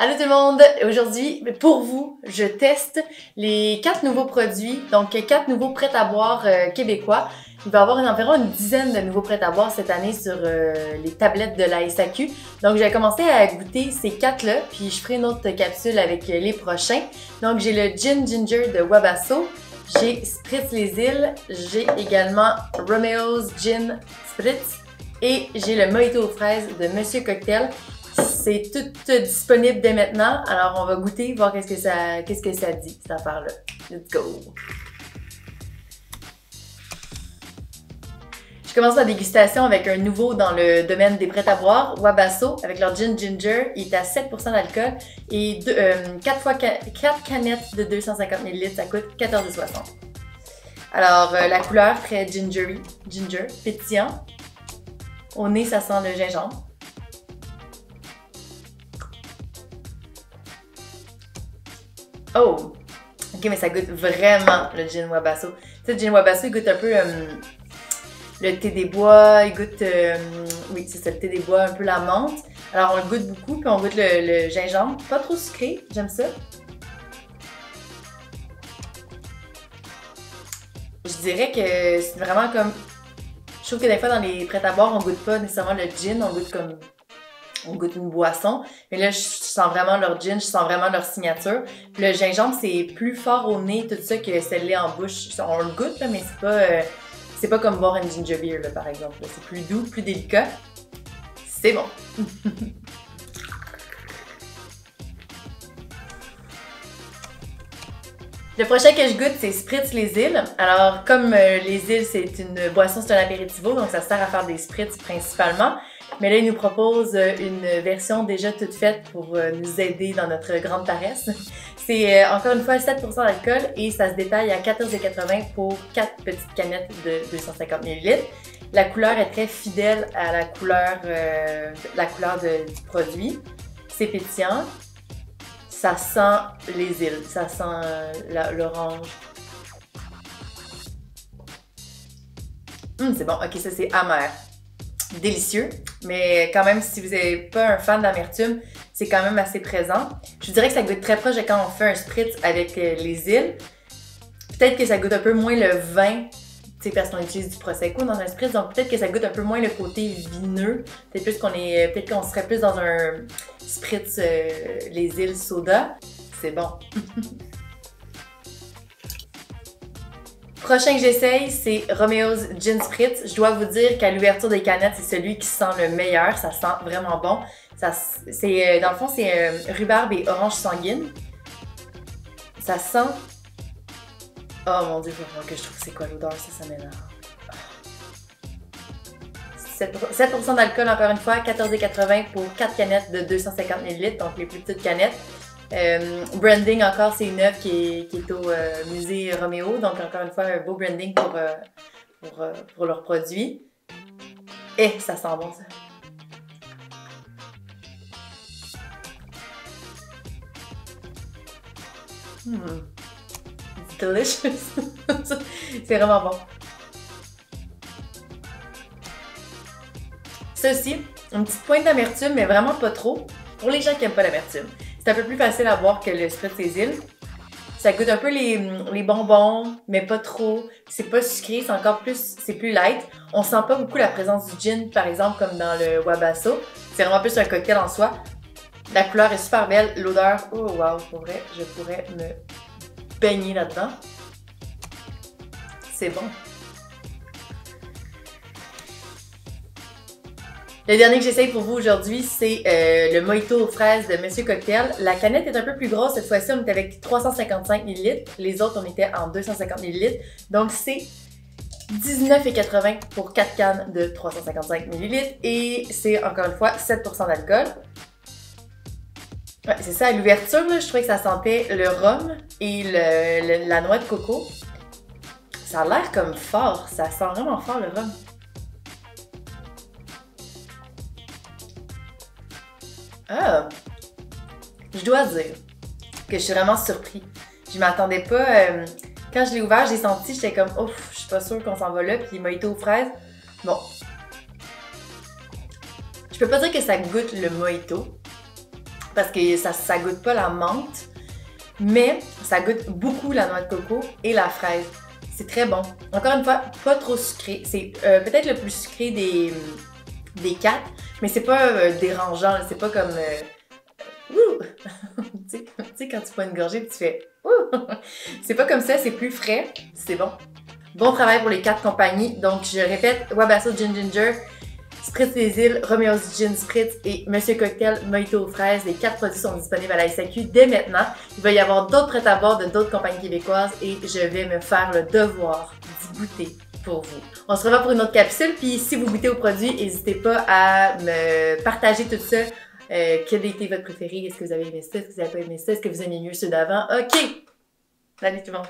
Allô tout le monde! Aujourd'hui, pour vous, je teste les 4 nouveaux produits, donc 4 nouveaux prêts-à-boire québécois. Il va y avoir environ une dizaine de nouveaux prêts-à-boire cette année sur les tablettes de la SAQ. Donc, j'ai commencé à goûter ces 4-là, puis je ferai une autre capsule avec les prochains. Donc, j'ai le Gin Ginger de Wabasso, j'ai Spritz Les Îles, j'ai également Romeo's Gin Spritz et j'ai le Mojito aux fraises de Monsieur Cocktail. C'est tout disponible dès maintenant, alors on va goûter, voir qu'est-ce que ça dit, cette affaire-là. Let's go! Je commence la dégustation avec un nouveau dans le domaine des prêts-à-boire, Wabasso, avec leur Gin Ginger. Il est à 7% d'alcool et 4 canettes de 250 ml, ça coûte 14,60 $. Alors, la couleur très ginger, pétillant. Au nez, ça sent le gingembre. Oh! Ok, mais ça goûte vraiment le gin Wabasso. Tu sais, le gin Wabasso, il goûte un peu le thé des bois, il goûte, oui, c'est ça, le thé des bois, un peu la menthe. Alors, on le goûte beaucoup, puis on goûte le gingembre. Pas trop sucré, j'aime ça. Je dirais que c'est vraiment comme... Je trouve que des fois, dans les prêts-à-boire, on goûte pas nécessairement le gin, on goûte comme... On goûte une boisson, mais là, je sens vraiment leur gin, je sens vraiment leur signature. Puis le gingembre, c'est plus fort au nez, tout ça, que celle-là en bouche. On le goûte, là, mais c'est pas comme boire une ginger beer, là, par exemple. C'est plus doux, plus délicat. C'est bon. Le prochain que je goûte, c'est Spritz Les Îles. Alors, comme les îles, c'est une boisson, c'est un apéritivo, donc ça sert à faire des spritz principalement. Mais là, il nous propose une version déjà toute faite pour nous aider dans notre grande paresse. C'est encore une fois 7% d'alcool et ça se détaille à 14,80 pour 4 petites canettes de 250 ml. La couleur est très fidèle à la couleur du produit. C'est pétillant. Ça sent les îles, ça sent l'orange. C'est bon, ok, ça c'est amer. Délicieux, mais quand même, si vous n'êtes pas un fan d'amertume, c'est quand même assez présent. Je dirais que ça goûte très proche de quand on fait un spritz avec les îles. Peut-être que ça goûte un peu moins le vin, parce qu'on utilise du prosecco dans un spritz, donc peut-être que ça goûte un peu moins le côté vineux. Peut-être qu'on serait plus dans un spritz les îles soda. C'est bon. Prochain que j'essaye, c'est Romeo's Gin Spritz. Je dois vous dire qu'à l'ouverture des canettes, c'est celui qui sent le meilleur. Ça sent vraiment bon. Dans le fond, c'est rhubarbe et orange sanguine. Ça sent... Oh mon Dieu, il faut voir que je trouve c'est quoi l'odeur, ça m'énerve. 7% d'alcool, encore une fois, 14,80 pour 4 canettes de 250 ml, donc les plus petites canettes. Branding encore, c'est une œuvre qui est au musée Roméo, donc encore une fois un beau branding pour leurs produits. Et ça sent bon ça. It's delicious. C'est vraiment bon. Ça aussi, une petite pointe d'amertume, mais vraiment pas trop. Pour les gens qui n'aiment pas l'amertume. C'est un peu plus facile à boire que le Spritz Les Îles. Ça goûte un peu les bonbons, mais pas trop. C'est pas sucré, c'est plus light. On sent pas beaucoup la présence du gin, par exemple, comme dans le Wabasso. C'est vraiment plus un cocktail en soi. La couleur est super belle. L'odeur, oh wow, pour vrai, je pourrais me baigner là-dedans. C'est bon. Le dernier que j'essaye pour vous aujourd'hui, c'est le Mojito aux fraises de Monsieur Cocktail. La canette est un peu plus grosse. Cette fois-ci, on est avec 355 ml. Les autres, on était en 250 ml. Donc, c'est 19,80 pour 4 cannes de 355 ml. Et c'est, encore une fois, 7% d'alcool. Ouais, c'est ça, à l'ouverture, je trouvais que ça sentait le rhum et la noix de coco. Ça a l'air comme fort. Ça sent vraiment fort, le rhum. Ah! Je dois dire que je suis vraiment surpris. Je m'attendais pas... quand je l'ai ouvert, j'ai senti, j'étais comme ouf, je suis pas sûre qu'on s'en va là, puis mojito aux fraises. Bon. Je peux pas dire que ça goûte le mojito. parce que ça goûte pas la menthe, mais ça goûte beaucoup la noix de coco et la fraise. C'est très bon. Encore une fois, pas trop sucré. C'est peut-être le plus sucré des 4, mais c'est pas dérangeant. C'est pas comme... ouh! Tu sais, quand tu prends une gorgée, tu fais ouh! C'est pas comme ça, c'est plus frais. C'est bon. Bon travail pour les 4 compagnies. Donc, je répète, Wabasso Gin Ginger, Spritz des Îles, Romeo's Gin Spritz et Monsieur Cocktail Mojito aux fraises. Les 4 produits sont disponibles à la SAQ dès maintenant. Il va y avoir d'autres prêts à boire de d'autres compagnies québécoises et je vais me faire le devoir d'y goûter pour vous. On se revoit pour une autre capsule. Puis si vous goûtez aux produits, n'hésitez pas à me partager tout ça. Quel était votre préféré? Est-ce que vous avez aimé ça? Est-ce que vous n'avez pas aimé ça? Est-ce que vous aimez mieux ceux d'avant? OK! Salut tout le monde!